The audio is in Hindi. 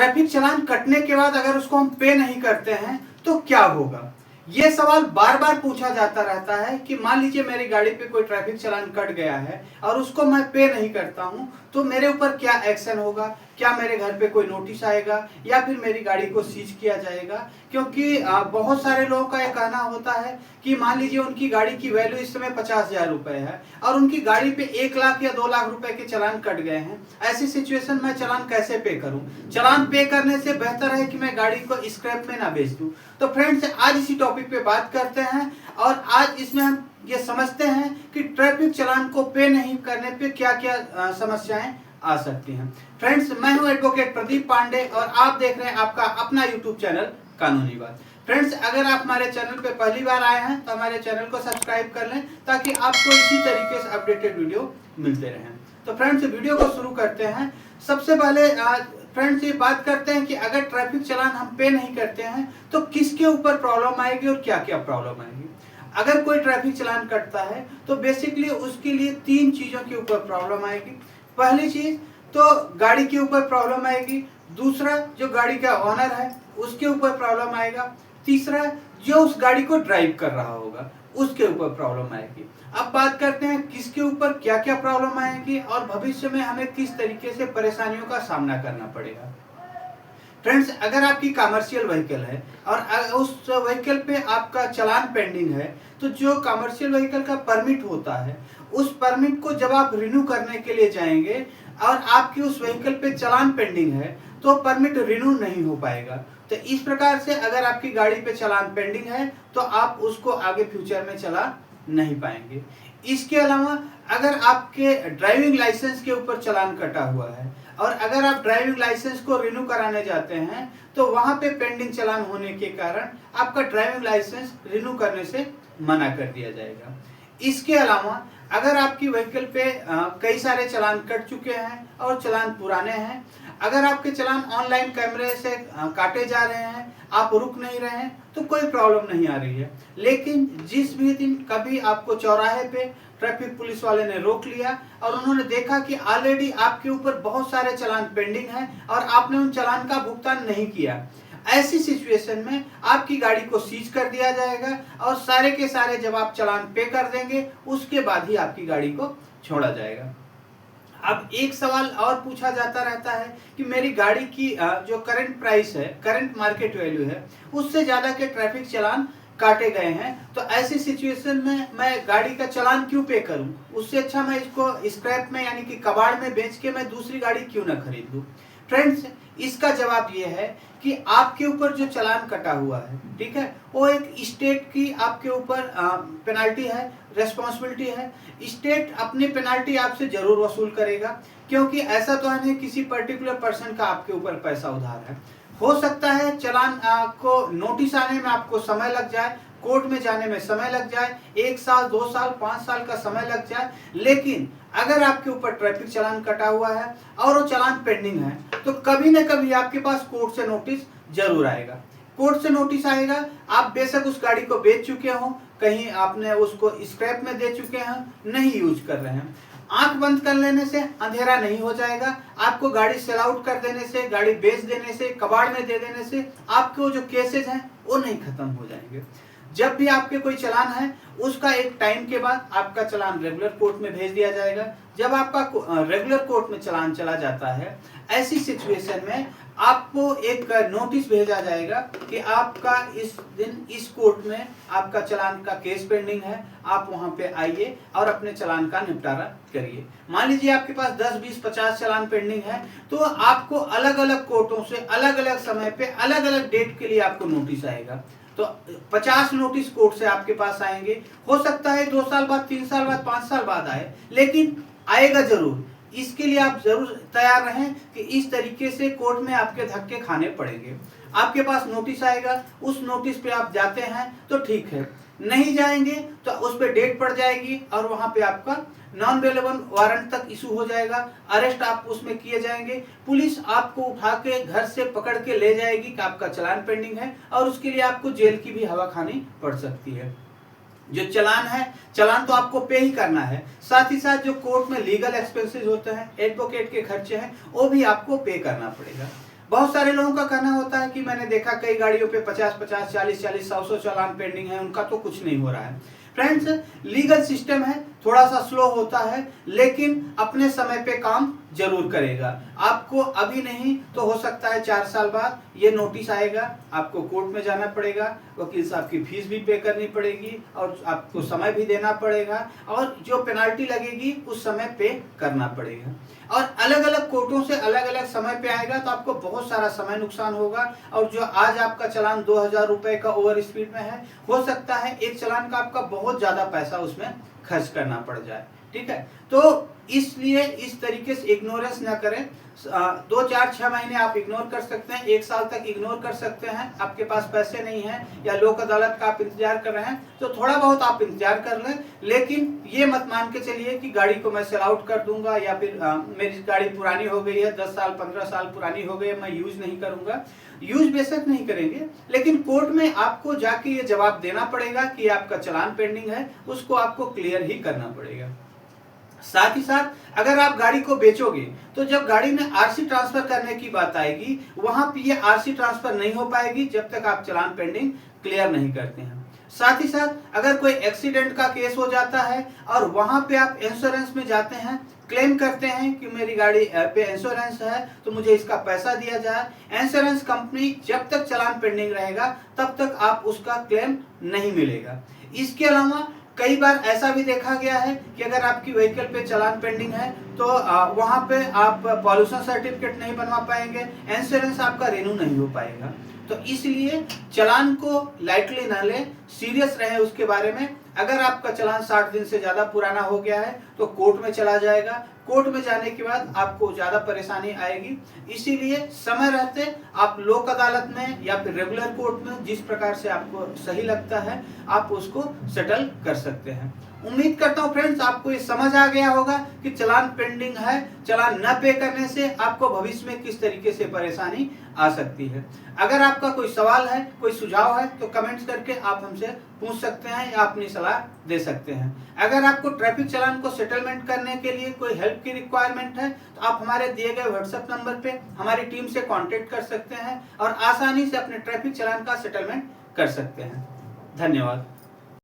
ट्रैफिक चालान कटने के बाद अगर उसको हम पे नहीं करते हैं तो क्या होगा। ये सवाल बार बार पूछा जाता रहता है कि मान लीजिए मेरी गाड़ी पे कोई ट्रैफिक चालान कट गया है और उसको मैं पे नहीं करता हूं तो मेरे ऊपर क्या एक्शन होगा, क्या मेरे घर पे कोई नोटिस आएगा या फिर मेरी गाड़ी को सीज किया जाएगा। क्योंकि बहुत सारे लोगों का ये कहना होता है कि मान लीजिए उनकी गाड़ी की वैल्यू इस समय 50,000 रुपए है और उनकी गाड़ी पे 1 लाख या 2 लाख रुपए के चालान कट गए हैं। ऐसी सिचुएशन में चालान कैसे पे करूं। चालान पे करने से बेहतर है कि मैं गाड़ी को स्क्रैप में ना बेच दूं। तो फ्रेंड्स, आज इसी टॉपिक पे बात करते हैं और आज इसमें हम ये समझते हैं कि ट्रैफिक चालान को पे नहीं करने पे क्या क्या समस्याएं आ सकती हैं। फ्रेंड्स, मैं हूं एडवोकेट प्रदीप पांडे और आप देख रहे हैं आपका अपना यूट्यूब चैनल कानूनी बात। फ्रेंड्स, अगर आप हमारे चैनल पे पहली बार आए हैं तो हमारे चैनल को सब्सक्राइब कर लें ताकि आपको इसी तरीके से अपडेटेड वीडियो मिलते रहें। तो फ्रेंड्स, वीडियो को शुरू करते हैं। सबसे पहले फ्रेंड्स ये बात करते हैं कि अगर ट्रैफिक चालान हम पे नहीं करते हैं तो किसके ऊपर प्रॉब्लम आएगी और क्या क्या प्रॉब्लम आएगी। अगर कोई ट्रैफिक चालान कटता है तो बेसिकली उसके लिए 3 चीजों के ऊपर प्रॉब्लम आएगी। पहली चीज तो गाड़ी के ऊपर प्रॉब्लम आएगी, दूसरा जो गाड़ी का ओनर है उसके ऊपर प्रॉब्लम आएगा, तीसरा जो उस गाड़ी को ड्राइव कर रहा होगा उसके ऊपर प्रॉब्लम आएगी। अब बात करते हैं किसके ऊपर क्या क्या प्रॉब्लम आएगी और भविष्य में हमें किस तरीके से परेशानियों का सामना करना पड़ेगा। फ्रेंड्स, अगर आपकी कमर्शियल व्हीकल है और उस व्हीकल पे आपका चालान पेंडिंग है तो जो कमर्शियल व्हीकल का परमिट होता है उस परमिट को जब आप रिन्यू करने के लिए जाएंगे और आपकी उस व्हीकल पे चालान पेंडिंग है तो परमिट रिन्यू नहीं हो पाएगा। तो इस प्रकार से अगर आपकी गाड़ी पे चालान पेंडिंग है तो आप उसको आगे फ्यूचर में चला नहीं पाएंगे। इसके अलावा अगर आपके ड्राइविंग लाइसेंस के ऊपर चालान कटा हुआ है और अगर आप ड्राइविंग लाइसेंस को रिन्यू कराने जाते हैं तो वहां पे पेंडिंग चालान होने के कारण आपका ड्राइविंग लाइसेंस रिन्यू करने से मना कर दिया जाएगा। इसके अलावा अगर आपकी व्हीकल पे कई सारे चालान कट चुके हैं और चालान पुराने हैं, अगर आपके चालान ऑनलाइन कैमरे से काटे जा रहे हैं, आप रुक नहीं रहे हैं तो कोई प्रॉब्लम नहीं आ रही है। लेकिन जिस भी दिन कभी आपको चौराहे पे ट्रैफिक पुलिस वाले ने रोक लिया और उन्होंने देखा कि ऑलरेडी आपके ऊपर बहुत सारे चालान पेंडिंग हैं और आपने उन चालान का भुगतान नहीं किया, ऐसी सिचुएशन में आपकी गाड़ी को सीज कर दिया जाएगा और सारे के सारे जब आप चालान पे कर देंगे उसके बाद ही आपकी गाड़ी को छोड़ा जाएगा। अब एक सवाल और पूछा जाता रहता है कि मेरी गाड़ी की जो करंट प्राइस है, करंट मार्केट वैल्यू है, उससे ज्यादा के ट्रैफिक चालान काटे गए हैं तो ऐसी सिचुएशन में मैं गाड़ी का चालान क्यों पे करूं। उससे अच्छा मैं इसको स्क्रैप में यानी कि कबाड़ में बेच के मैं दूसरी गाड़ी क्यों ना खरीद लूं। फ्रेंड्स, इसका जवाब ये है कि आपके ऊपर जो चालान कटा हुआ है, ठीक है, वो एक स्टेट की आपके ऊपर पेनाल्टी है, रेस्पॉन्सिबिलिटी है। स्टेट अपनी पेनाल्टी आपसे जरूर वसूल करेगा क्योंकि ऐसा तो है नहीं किसी पर्टिकुलर पर्सन का आपके ऊपर पैसा उधार है। हो सकता है चालान को नोटिस आने में आपको समय लग जाए, कोर्ट में जाने में समय लग जाए, 1 साल 2 साल 5 साल का समय लग जाए, लेकिन अगर आपके ऊपर ट्रैफिक चालान कटा हुआ है और वो चालान पेंडिंग है तो कभी न कभी आपके पास कोर्ट से नोटिस जरूर आएगा। कोर्ट से नोटिस आएगा, आप बेशक उस गाड़ी को बेच चुके हो, कहीं आपने उसको स्क्रैप में दे चुके हैं, नहीं यूज कर रहे हैं, आंख बंद कर लेने से अंधेरा नहीं हो जाएगा। आपको गाड़ी सेल आउट कर देने से, गाड़ी बेच देने से, कबाड़ में दे देने से आपके जो केसेज हैं वो नहीं खत्म हो जाएंगे। जब भी आपके कोई चालान है उसका एक टाइम के बाद आपका चालान रेगुलर कोर्ट में भेज दिया जाएगा। जब आपका रेगुलर कोर्ट में चालान चला जाता है, ऐसी सिचुएशन में आपको एक नोटिस भेजा जाएगा कि आपका इस दिन इस कोर्ट में आपका चालान का केस पेंडिंग है, आप वहां पे आइए और अपने चालान का निपटारा करिए। मान लीजिए आपके पास 10, 20, 50 चालान पेंडिंग है तो आपको अलग अलग कोर्टों से अलग अलग समय पे अलग अलग डेट के लिए आपको नोटिस आएगा। तो 50 नोटिस कोर्ट से आपके पास आएंगे, हो सकता है 2 साल बाद, 3 साल बाद, 5 साल बाद आए, लेकिन आएगा जरूर। इसके लिए आप जरूर तैयार रहें कि इस तरीके से कोर्ट में आपके धक्के खाने पड़ेंगे। आपके पास नोटिस आएगा, उस नोटिस पे आप जाते हैं तो ठीक है, नहीं जाएंगे तो उस पे डेट पड़ जाएगी और वहां पे आपका नॉन अवेलेबल वारंट तक इशू हो जाएगा, अरेस्ट आप उसमें किए जाएंगे, पुलिस आपको उठा के घर से पकड़ के ले जाएगी कि आपका चालान पेंडिंग है और उसके लिए आपको जेल की भी हवा खानी पड़ सकती है। जो चालान है, चालान तो आपको पे ही करना है, साथ ही साथ जो कोर्ट में लीगल एक्सपेंसेस होते हैं, एडवोकेट के खर्चे हैं, वो भी आपको पे करना पड़ेगा। बहुत सारे लोगों का कहना होता है कि मैंने देखा कई गाड़ियों पे 50-50, 40-40, 100-100 चालान पेंडिंग है, उनका तो कुछ नहीं हो रहा है। फ्रेंड्स, लीगल सिस्टम है, थोड़ा सा स्लो होता है, लेकिन अपने समय पे काम जरूर करेगा। आपको अभी नहीं तो हो सकता है 4 साल बाद ये नोटिस आएगा, आपको कोर्ट में जाना पड़ेगा, वकील साहब की फीस भी पे करनी पड़ेगी और आपको समय भी देना पड़ेगा और जो पेनाल्टी लगेगी उस समय पे करना पड़ेगा। और अलग अलग कोर्टों से अलग अलग समय पे आएगा तो आपको बहुत सारा समय नुकसान होगा। और जो आज आपका चालान 2000 रुपए का ओवर स्पीड में है, हो सकता है एक चालान का आपका बहुत ज्यादा पैसा उसमें खर्च करना पड़ जाए। ठीक है, तो इसलिए इस तरीके से इग्नोरेंस ना करें। 2, 4, 6 महीने आप इग्नोर कर सकते हैं, 1 साल तक इग्नोर कर सकते हैं। आपके पास पैसे नहीं है या लोक अदालत का आप इंतजार कर रहे हैं तो थोड़ा बहुत आप इंतजार कर लें, लेकिन ये मत मान के चलिए कि गाड़ी को मैं सेल आउट कर दूंगा या फिर मेरी गाड़ी पुरानी हो गई है, 10 साल 15 साल पुरानी हो गई है, मैं यूज नहीं करूंगा। यूज बेशक नहीं करेंगे, लेकिन कोर्ट में आपको जाके ये जवाब देना पड़ेगा कि आपका चालान पेंडिंग है, उसको आपको क्लियर ही करना पड़ेगा। साथ ही साथ अगर आप गाड़ी को बेचोगे तो जब गाड़ी में आरसी ट्रांसफर करने की बात आएगी, वहां पे ये आरसी ट्रांसफर नहीं हो पाएगी जब तक आप चालान पेंडिंग क्लियर नहीं करते हैं। साथ ही साथ अगर कोई एक्सीडेंट का केस हो जाता है और वहां पे आप इंश्योरेंस में जाते हैं, क्लेम करते हैं कि मेरी गाड़ी पे इंश्योरेंस है तो मुझे इसका पैसा दिया जाए, इंश्योरेंस कंपनी जब तक चालान पेंडिंग रहेगा तब तक आप उसका क्लेम नहीं मिलेगा। इसके अलावा कई बार ऐसा भी देखा गया है कि अगर आपकी व्हीकल पे चालान पेंडिंग है तो वहां पे आप पॉल्यूशन सर्टिफिकेट नहीं बनवा पाएंगे, इंश्योरेंस आपका रिन्यू नहीं हो पाएगा। तो इसलिए चालान को लाइटली ना लें, सीरियस रहें उसके बारे में। अगर आपका चालान 60 दिन से ज्यादा पुराना हो गया है तो कोर्ट में चला जाएगा, कोर्ट में जाने के बाद आपको ज्यादा परेशानी आएगी। इसीलिए समय रहते आप लोक अदालत में या फिर रेगुलर कोर्ट में जिस प्रकार से आपको सही लगता है आप उसको सेटल कर सकते हैं। उम्मीद करता हूँ फ्रेंड्स आपको ये समझ आ गया होगा कि चालान पेंडिंग है, चालान न पे करने से आपको भविष्य में किस तरीके से परेशानी आ सकती है। अगर आपका कोई सवाल है, कोई सुझाव है तो कमेंट्स करके आप हमसे पूछ सकते हैं या अपनी सलाह दे सकते हैं। अगर आपको ट्रैफिक चालान को सेटलमेंट करने के लिए कोई हेल्प की रिक्वायरमेंट है तो आप हमारे दिए गए व्हाट्सएप नंबर पे हमारी टीम से कांटेक्ट कर सकते हैं और आसानी से अपने ट्रैफिक चालान का सेटलमेंट कर सकते हैं। धन्यवाद।